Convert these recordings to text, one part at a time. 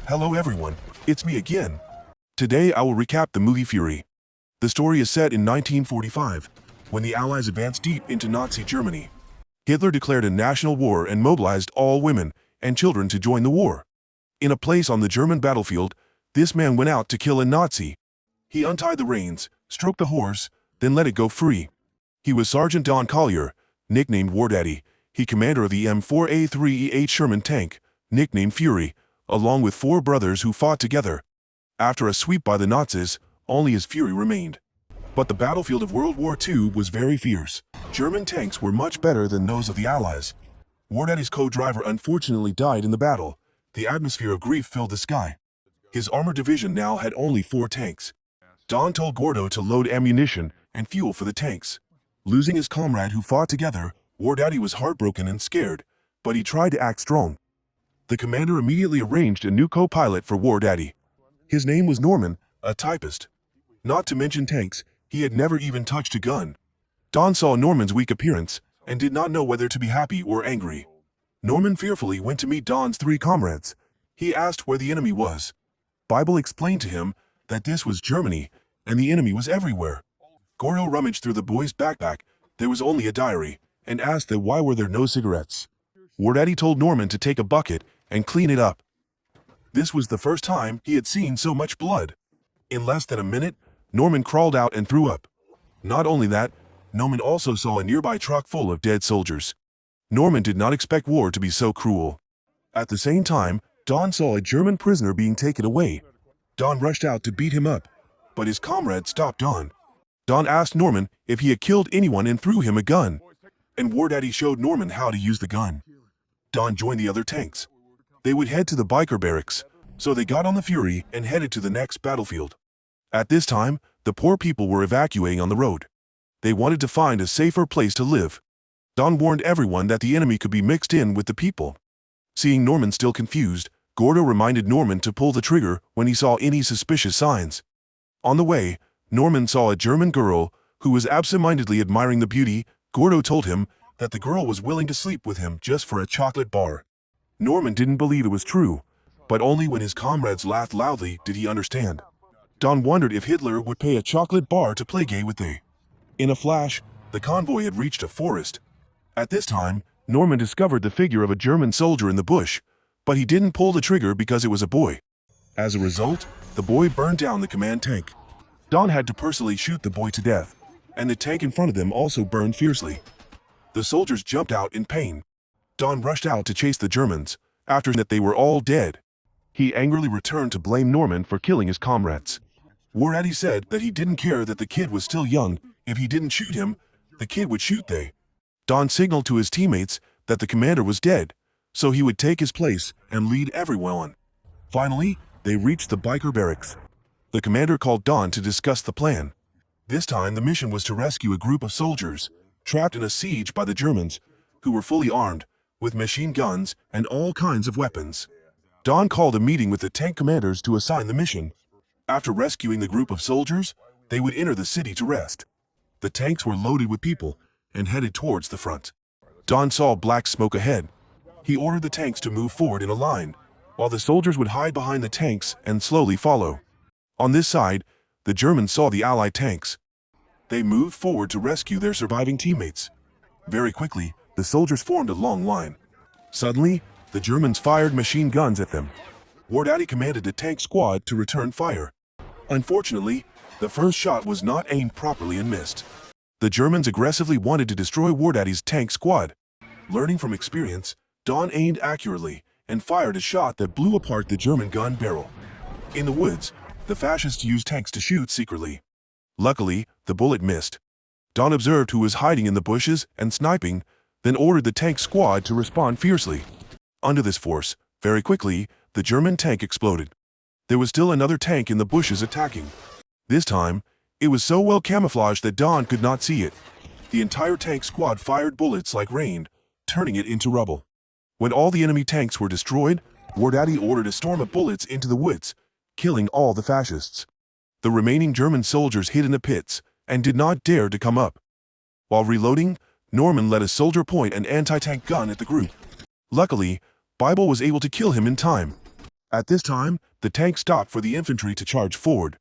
Hello everyone, it's me again. Today I will recap the movie Fury. The story is set in 1945, when the Allies advanced deep into Nazi Germany. Hitler declared a national war and mobilized all women and children to join the war. In a place on the German battlefield, this man went out to kill a Nazi. He untied the reins, stroked the horse, then let it go free. He was Sergeant Don Collier, nicknamed War Daddy. He commander of the M4A3E8 Sherman tank, nicknamed Fury, along with 4 brothers who fought together. After a sweep by the Nazis, only his fury remained. But the battlefield of World War II was very fierce. German tanks were much better than those of the Allies. War Daddy's co-driver unfortunately died in the battle. The atmosphere of grief filled the sky. His armored division now had only 4 tanks. Don told Gordo to load ammunition and fuel for the tanks. Losing his comrade who fought together, War Daddy was heartbroken and scared, but he tried to act strong. The commander immediately arranged a new co-pilot for War Daddy. His name was Norman, a typist. Not to mention tanks, he had never even touched a gun. Don saw Norman's weak appearance and did not know whether to be happy or angry. Norman fearfully went to meet Don's 3 comrades. He asked where the enemy was. Bible explained to him that this was Germany and the enemy was everywhere. Gordo rummaged through the boy's backpack. There was only a diary, and asked that why were there no cigarettes. War Daddy told Norman to take a bucket and clean it up. This was the first time he had seen so much blood. In less than a minute, Norman crawled out and threw up. Not only that, Norman also saw a nearby truck full of dead soldiers. Norman did not expect war to be so cruel. At the same time, Don saw a German prisoner being taken away. Don rushed out to beat him up, but his comrade stopped Don. Don asked Norman if he had killed anyone and threw him a gun. And War Daddy showed Norman how to use the gun. Don joined the other tanks. They would head to the biker barracks, so they got on the Fury and headed to the next battlefield. At this time, the poor people were evacuating on the road. They wanted to find a safer place to live. Don warned everyone that the enemy could be mixed in with the people. Seeing Norman still confused, Gordo reminded Norman to pull the trigger when he saw any suspicious signs. On the way, Norman saw a German girl who was absent-mindedly admiring the beauty. Gordo told him that the girl was willing to sleep with him just for a chocolate bar. Norman didn't believe it was true, but only when his comrades laughed loudly did he understand. Don wondered if Hitler would pay a chocolate bar to play gay with they. In a flash, the convoy had reached a forest. At this time, Norman discovered the figure of a German soldier in the bush, but he didn't pull the trigger because it was a boy. As a result, the boy burned down the command tank. Don had to personally shoot the boy to death, and the tank in front of them also burned fiercely. The soldiers jumped out in pain. Don rushed out to chase the Germans, after that they were all dead. He angrily returned to blame Norman for killing his comrades. War Daddy said that he didn't care that the kid was still young. If he didn't shoot him, the kid would shoot they. Don signaled to his teammates that the commander was dead, so he would take his place and lead everyone on. Finally, they reached the biker barracks. The commander called Don to discuss the plan. This time the mission was to rescue a group of soldiers, trapped in a siege by the Germans, who were fully armed, with machine guns and all kinds of weapons. Don called a meeting with the tank commanders to assign the mission. After rescuing the group of soldiers, they would enter the city to rest. The tanks were loaded with people and headed towards the front. Don saw black smoke ahead. He ordered the tanks to move forward in a line, while the soldiers would hide behind the tanks and slowly follow. On this side, the Germans saw the Allied tanks. They moved forward to rescue their surviving teammates. Very quickly, the soldiers formed a long line. Suddenly, the Germans fired machine guns at them. War Daddy commanded the tank squad to return fire. Unfortunately, the first shot was not aimed properly and missed. The Germans aggressively wanted to destroy War Daddy's tank squad. Learning from experience, Don aimed accurately and fired a shot that blew apart the German gun barrel. In the woods, the fascists used tanks to shoot secretly. Luckily, the bullet missed. Don observed who was hiding in the bushes and sniping, then ordered the tank squad to respond fiercely. Under this force, very quickly, the German tank exploded. There was still another tank in the bushes attacking. This time, it was so well camouflaged that Don could not see it. The entire tank squad fired bullets like rain, turning it into rubble. When all the enemy tanks were destroyed, War Daddy ordered a storm of bullets into the woods, killing all the fascists. The remaining German soldiers hid in the pits and did not dare to come up. While reloading, Norman let a soldier point an anti-tank gun at the group. Luckily, Bible was able to kill him in time. At this time, the tank stopped for the infantry to charge forward.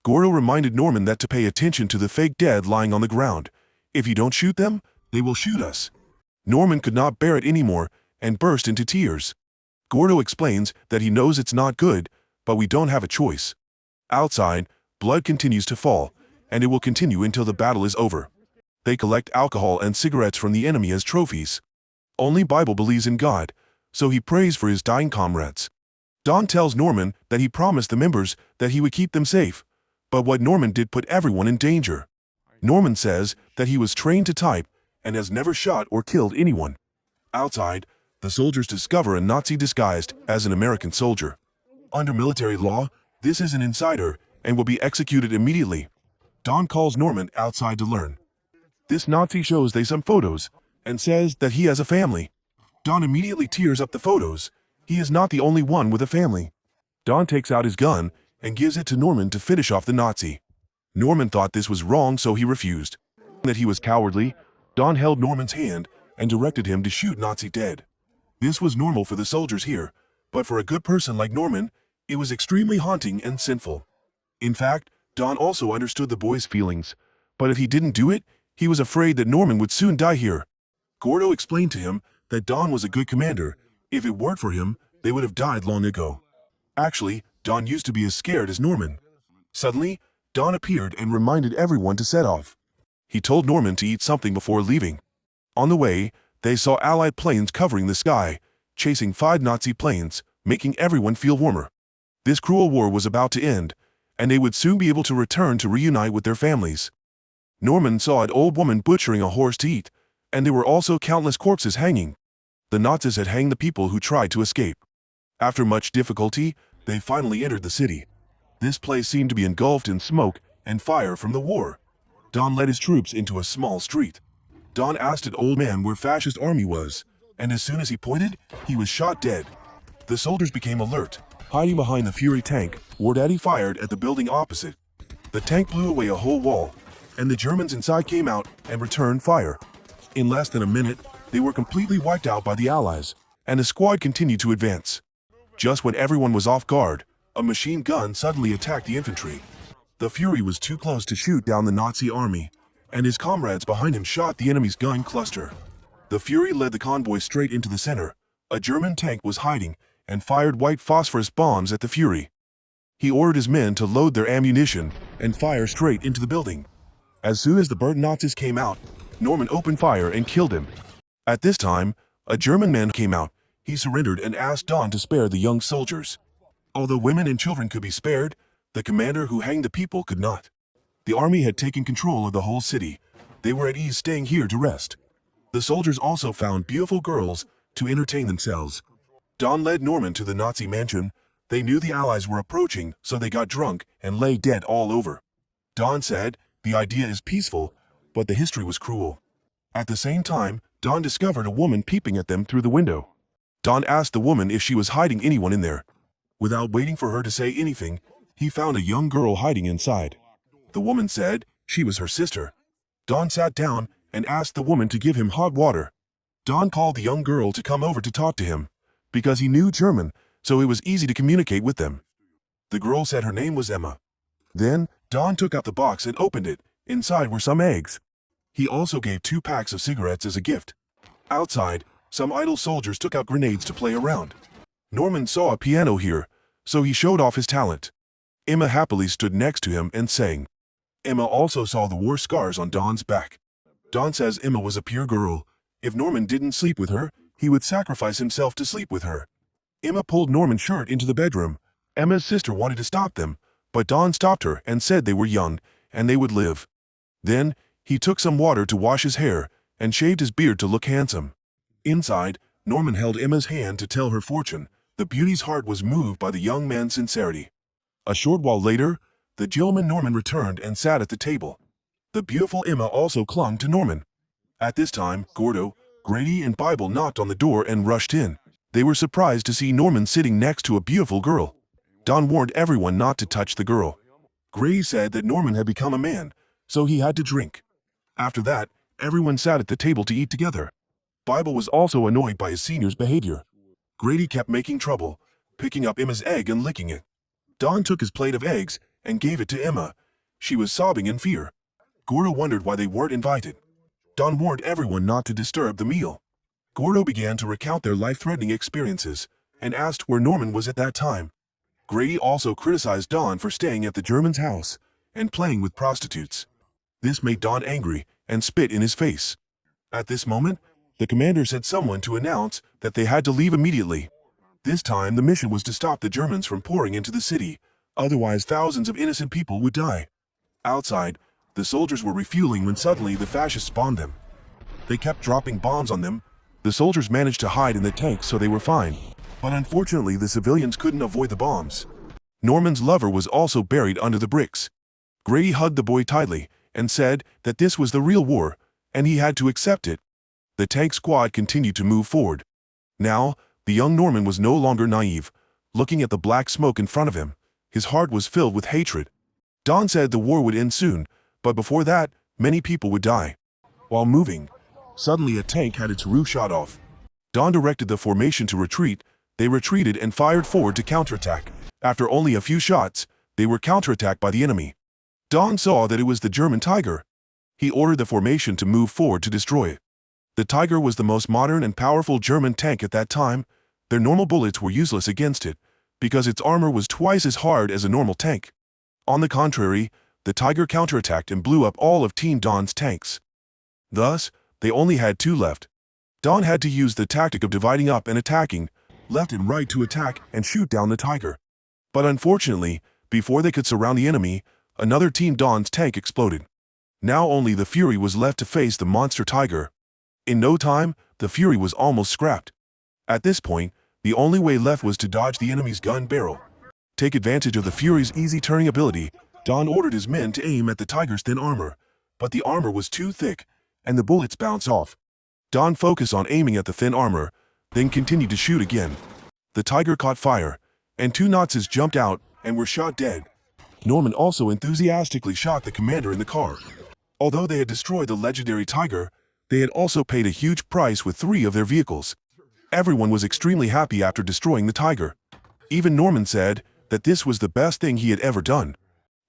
Gordo reminded Norman that to pay attention to the fake dead lying on the ground. If you don't shoot them, they will shoot us. Norman could not bear it anymore and burst into tears. Gordo explains that he knows it's not good, but we don't have a choice. Outside, blood continues to fall, and it will continue until the battle is over. They collect alcohol and cigarettes from the enemy as trophies. Only Bible believes in God, so he prays for his dying comrades. Don tells Norman that he promised the members that he would keep them safe, but what Norman did put everyone in danger. Norman says that he was trained to type and has never shot or killed anyone. Outside, the soldiers discover a Nazi disguised as an American soldier. Under military law, this is an insider and will be executed immediately. Don calls Norman outside to learn. This Nazi shows they some photos and says that he has a family. Don immediately tears up the photos. He is not the only one with a family. Don takes out his gun and gives it to Norman to finish off the Nazi. Norman thought this was wrong, so he refused. That he was cowardly, Don held Norman's hand and directed him to shoot Nazi dead. This was normal for the soldiers here, but for a good person like Norman, it was extremely haunting and sinful. In fact, Don also understood the boy's feelings, but if he didn't do it, he was afraid that Norman would soon die here. Gordo explained to him that Don was a good commander. If it weren't for him, they would have died long ago. Actually, Don used to be as scared as Norman. Suddenly, Don appeared and reminded everyone to set off. He told Norman to eat something before leaving. On the way, they saw Allied planes covering the sky, chasing 5 Nazi planes, making everyone feel warmer. This cruel war was about to end, and they would soon be able to return to reunite with their families. Norman saw an old woman butchering a horse to eat, and there were also countless corpses hanging. The Nazis had hanged the people who tried to escape. After much difficulty, they finally entered the city. This place seemed to be engulfed in smoke and fire from the war. Don led his troops into a small street. Don asked an old man where fascist army was, and as soon as he pointed, he was shot dead. The soldiers became alert. Hiding behind the Fury tank, War Daddy fired at the building opposite. The tank blew away a whole wall, and the Germans inside came out and returned fire. In less than a minute, they were completely wiped out by the Allies, and the squad continued to advance. Just when everyone was off guard, a machine gun suddenly attacked the infantry. The Fury was too close to shoot down the Nazi army, and his comrades behind him shot the enemy's gun cluster. The Fury led the convoy straight into the center. A German tank was hiding and fired white phosphorus bombs at the Fury. He ordered his men to load their ammunition and fire straight into the building. As soon as the burnt Nazis came out, Norman opened fire and killed him. At this time, a German man came out. He surrendered and asked Don to spare the young soldiers. Although women and children could be spared, the commander who hanged the people could not. The army had taken control of the whole city. They were at ease staying here to rest. The soldiers also found beautiful girls to entertain themselves. Don led Norman to the Nazi mansion. They knew the Allies were approaching, so they got drunk and lay dead all over. Don said, "The idea is peaceful, but the history was cruel." At the same time, Don discovered a woman peeping at them through the window. Don asked the woman if she was hiding anyone in there. Without waiting for her to say anything, he found a young girl hiding inside. The woman said she was her sister. Don sat down and asked the woman to give him hot water. Don called the young girl to come over to talk to him, because he knew German, so it was easy to communicate with them. The girl said her name was Emma. Then, Don took out the box and opened it. Inside were some eggs. He also gave 2 packs of cigarettes as a gift. Outside, some idle soldiers took out grenades to play around. Norman saw a piano here, so he showed off his talent. Emma happily stood next to him and sang. Emma also saw the war scars on Don's back. Don says Emma was a pure girl. If Norman didn't sleep with her, he would sacrifice himself to sleep with her. Emma pulled Norman's shirt into the bedroom. Emma's sister wanted to stop them, but Don stopped her and said they were young, and they would live. Then, he took some water to wash his hair and shaved his beard to look handsome. Inside, Norman held Emma's hand to tell her fortune. The beauty's heart was moved by the young man's sincerity. A short while later, the gentleman Norman returned and sat at the table. The beautiful Emma also clung to Norman. At this time, Gordo, Grady, and Bible knocked on the door and rushed in. They were surprised to see Norman sitting next to a beautiful girl. Don warned everyone not to touch the girl. Grady said that Norman had become a man, so he had to drink. After that, everyone sat at the table to eat together. Bible was also annoyed by his senior's behavior. Grady kept making trouble. picking up Emma's egg and licking it. Don took his plate of eggs and gave it to Emma. She was sobbing in fear. Gordo wondered why they weren't invited. Don warned everyone not to disturb the meal. Gordo began to recount their life-threatening experiences and asked where Norman was at that time. Grady also criticized Don for staying at the German's house and playing with prostitutes. This made Don angry and spit in his face. At this moment, the commander sent someone to announce that they had to leave immediately. This time, the mission was to stop the Germans from pouring into the city, otherwise thousands of innocent people would die. Outside, the soldiers were refueling when suddenly the fascists spawned them. They kept dropping bombs on them. The soldiers managed to hide in the tanks so they were fine, but unfortunately the civilians couldn't avoid the bombs. Norman's lover was also buried under the bricks. Grady hugged the boy tightly and said that this was the real war, and he had to accept it. The tank squad continued to move forward. Now, the young Norman was no longer naive. Looking at the black smoke in front of him, his heart was filled with hatred. Don said the war would end soon, but before that, many people would die. While moving, suddenly a tank had its roof shot off. Don directed the formation to retreat. They retreated and fired forward to counterattack. After only a few shots, they were counterattacked by the enemy. Don saw that it was the German Tiger. He ordered the formation to move forward to destroy it. The Tiger was the most modern and powerful German tank at that time. Their normal bullets were useless against it, because its armor was twice as hard as a normal tank. On the contrary, the Tiger counterattacked and blew up all of Team Don's tanks. Thus, they only had two left. Don had to use the tactic of dividing up and attacking, left and right to attack and shoot down the Tiger. But unfortunately, before they could surround the enemy, another Team Don's tank exploded. Now only the Fury was left to face the monster Tiger. In no time, the Fury was almost scrapped. At this point, the only way left was to dodge the enemy's gun barrel. Take advantage of the Fury's easy turning ability, Don ordered his men to aim at the Tiger's thin armor, but the armor was too thick, and the bullets bounced off. Don focused on aiming at the thin armor, then continued to shoot again. The Tiger caught fire, and two Nazis jumped out and were shot dead. Norman also enthusiastically shot the commander in the car. Although they had destroyed the legendary Tiger, they had also paid a huge price with 3 of their vehicles. Everyone was extremely happy after destroying the Tiger. Even Norman said that this was the best thing he had ever done.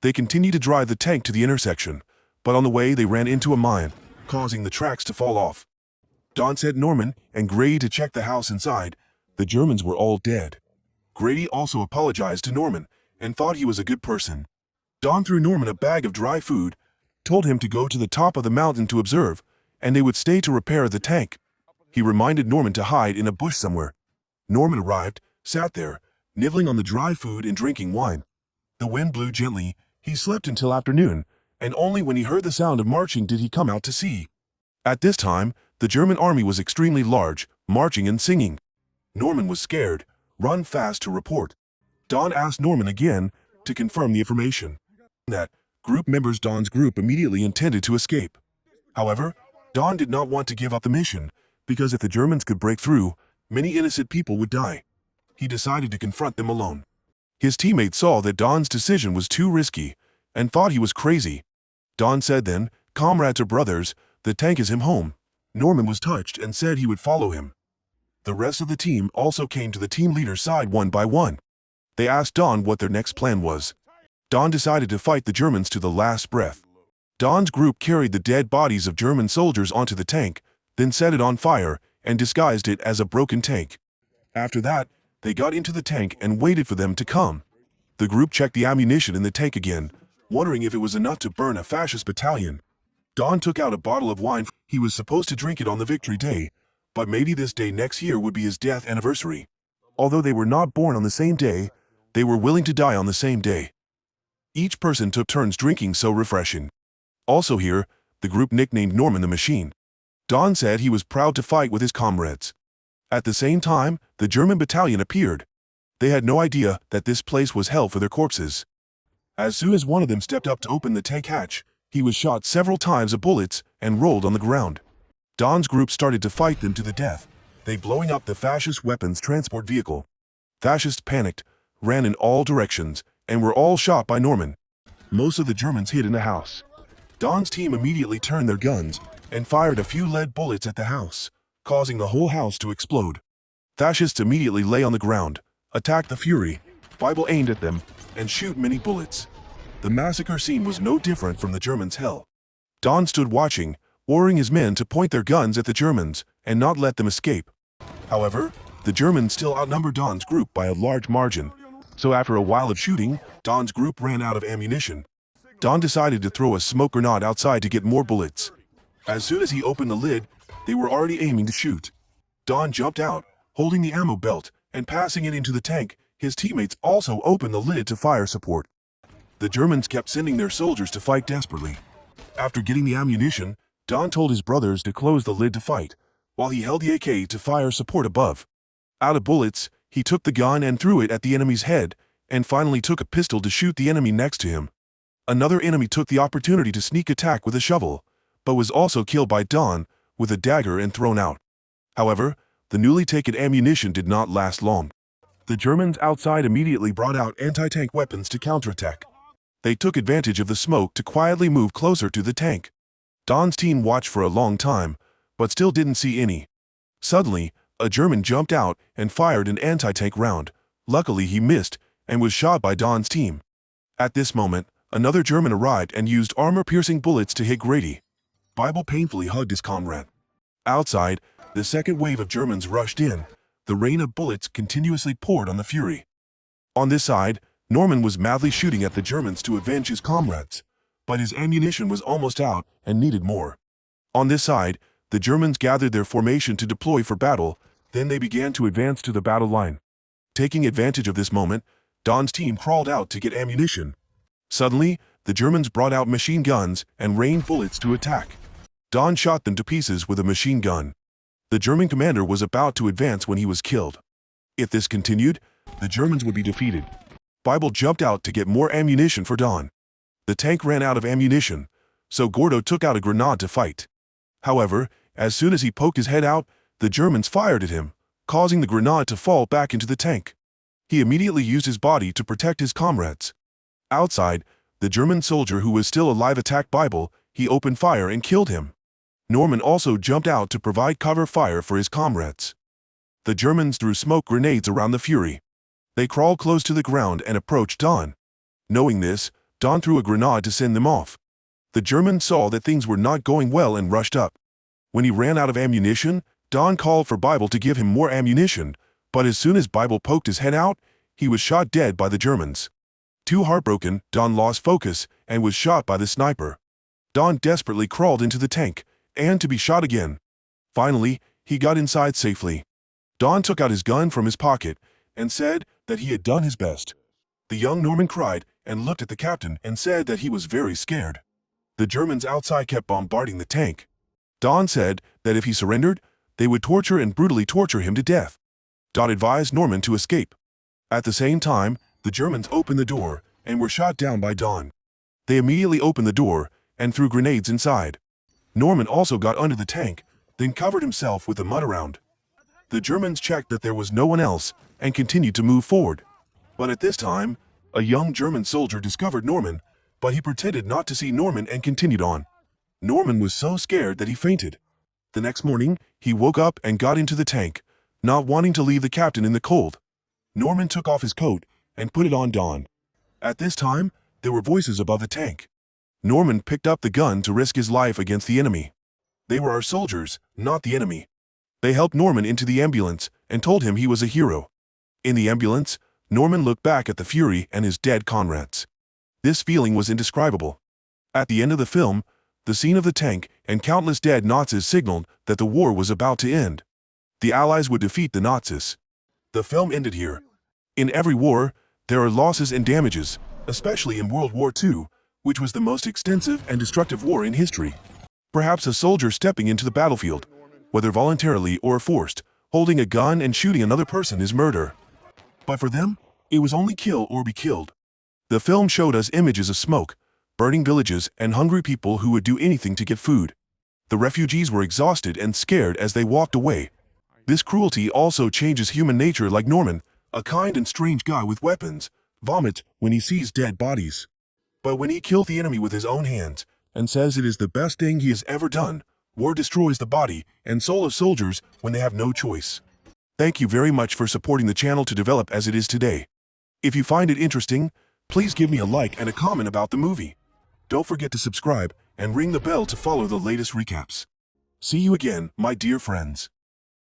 They continued to drive the tank to the intersection, but on the way they ran into a mine, causing the tracks to fall off. Don sent Norman and Grady to check the house inside. The Germans were all dead. Grady also apologized to Norman and thought he was a good person. Don threw Norman a bag of dry food, told him to go to the top of the mountain to observe, and they would stay to repair the tank. He reminded Norman to hide in a bush somewhere. Norman arrived, sat there, nibbling on the dry food and drinking wine. The wind blew gently. He slept until afternoon, and only when he heard the sound of marching did he come out to see. At this time, the German army was extremely large, marching and singing. Norman was scared, run fast to report. Don asked Norman again to confirm the information. That group members Don's group immediately intended to escape. However, Don did not want to give up the mission, because if the Germans could break through, many innocent people would die. He decided to confront them alone. His teammates saw that Don's decision was too risky, and thought he was crazy. Don said then, "Comrades or brothers, the tank is him home." Norman was touched and said he would follow him. The rest of the team also came to the team leader's side one by one. They asked Don what their next plan was. Don decided to fight the Germans to the last breath. Don's group carried the dead bodies of German soldiers onto the tank, then set it on fire and disguised it as a broken tank. After that, they got into the tank and waited for them to come. The group checked the ammunition in the tank again, wondering if it was enough to burn a fascist battalion. Don took out a bottle of wine. He was supposed to drink it on the victory day, but maybe this day next year would be his death anniversary. Although they were not born on the same day, they were willing to die on the same day. Each person took turns drinking, so refreshing. Also here, the group nicknamed Norman the Machine. Don said he was proud to fight with his comrades. At the same time, the German battalion appeared. They had no idea that this place was hell for their corpses. As soon as one of them stepped up to open the tank hatch, he was shot several times of bullets and rolled on the ground. Don's group started to fight them to the death, they blowing up the fascist weapons transport vehicle. Fascists panicked, ran in all directions, and were all shot by Norman. Most of the Germans hid in the house. Don's team immediately turned their guns and fired a few lead bullets at the house, causing the whole house to explode. Fascists immediately lay on the ground. attacked the Fury. Bible aimed at them and shoot many bullets. The massacre scene was no different from the Germans' hell. Don stood watching, ordering his men to point their guns at the Germans and not let them escape. However, the Germans still outnumbered Don's group by a large margin. So after a while of shooting, Don's group ran out of ammunition. Don decided to throw a smoke grenade outside to get more bullets. As soon as he opened the lid, they were already aiming to shoot. Don jumped out, holding the ammo belt and passing it into the tank. His teammates also opened the lid to fire support. The Germans kept sending their soldiers to fight desperately. After getting the ammunition, Don told his brothers to close the lid to fight, while he held the AK to fire support above. Out of bullets, he took the gun and threw it at the enemy's head, and finally took a pistol to shoot the enemy next to him. Another enemy took the opportunity to sneak attack with a shovel, but was also killed by Don with a dagger and thrown out. However, the newly taken ammunition did not last long. The Germans outside immediately brought out anti-tank weapons to counterattack. They took advantage of the smoke to quietly move closer to the tank. Don's team watched for a long time, but still didn't see any. Suddenly, a German jumped out and fired an anti-tank round. Luckily, he missed and was shot by Don's team. At this moment, another German arrived and used armor-piercing bullets to hit Grady. Bible painfully hugged his comrade. Outside, the second wave of Germans rushed in. The rain of bullets continuously poured on the Fury. On this side, Norman was madly shooting at the Germans to avenge his comrades, but his ammunition was almost out and needed more. On this side, the Germans gathered their formation to deploy for battle. Then they began to advance to the battle line. Taking advantage of this moment, Don's team crawled out to get ammunition. Suddenly, the Germans brought out machine guns and rained bullets to attack. Don shot them to pieces with a machine gun. The German commander was about to advance when he was killed. If this continued, the Germans would be defeated. Bible jumped out to get more ammunition for Don. The tank ran out of ammunition, so Gordo took out a grenade to fight. However, as soon as he poked his head out, the Germans fired at him, causing the grenade to fall back into the tank. He immediately used his body to protect his comrades. Outside, the German soldier who was still alive attacked Bible. He opened fire and killed him. Norman also jumped out to provide cover fire for his comrades. The Germans threw smoke grenades around the Fury. They crawled close to the ground and approached Don. Knowing this, Don threw a grenade to send them off. The Germans saw that things were not going well and rushed up. When he ran out of ammunition, Don called for Bible to give him more ammunition, but as soon as Bible poked his head out, he was shot dead by the Germans. Too heartbroken, Don lost focus and was shot by the sniper. Don desperately crawled into the tank, and to be shot again. Finally, he got inside safely. Don took out his gun from his pocket and said that he had done his best. The young Norman cried and looked at the captain and said that he was very scared. The Germans outside kept bombarding the tank. Don said that if he surrendered, they would torture and brutally torture him to death. Don advised Norman to escape. At the same time, the Germans opened the door and were shot down by Don. They immediately opened the door and threw grenades inside. Norman also got under the tank, then covered himself with the mud around. The Germans checked that there was no one else and continued to move forward. But at this time, a young German soldier discovered Norman, but he pretended not to see Norman and continued on. Norman was so scared that he fainted. The next morning, he woke up and got into the tank, not wanting to leave the captain in the cold. Norman took off his coat and put it on Don. At this time, there were voices above the tank. Norman picked up the gun to risk his life against the enemy. They were our soldiers, not the enemy. They helped Norman into the ambulance and told him he was a hero. In the ambulance, Norman looked back at the Fury and his dead comrades. This feeling was indescribable. At the end of the film, the scene of the tank and countless dead Nazis signaled that the war was about to end. The Allies would defeat the Nazis. The film ended here. In every war, there are losses and damages, especially in World War II, which was the most extensive and destructive war in history. Perhaps a soldier stepping into the battlefield, whether voluntarily or forced, holding a gun and shooting another person is murder. But for them, it was only kill or be killed. The film showed us images of smoke, burning villages, and hungry people who would do anything to get food. The refugees were exhausted and scared as they walked away. This cruelty also changes human nature, like Norman, a kind and strange guy with weapons, vomits when he sees dead bodies. But when he kills the enemy with his own hands and says it is the best thing he has ever done, war destroys the body and soul of soldiers when they have no choice. Thank you very much for supporting the channel to develop as it is today. If you find it interesting, please give me a like and a comment about the movie. Don't forget to subscribe and ring the bell to follow the latest recaps. See you again, my dear friends.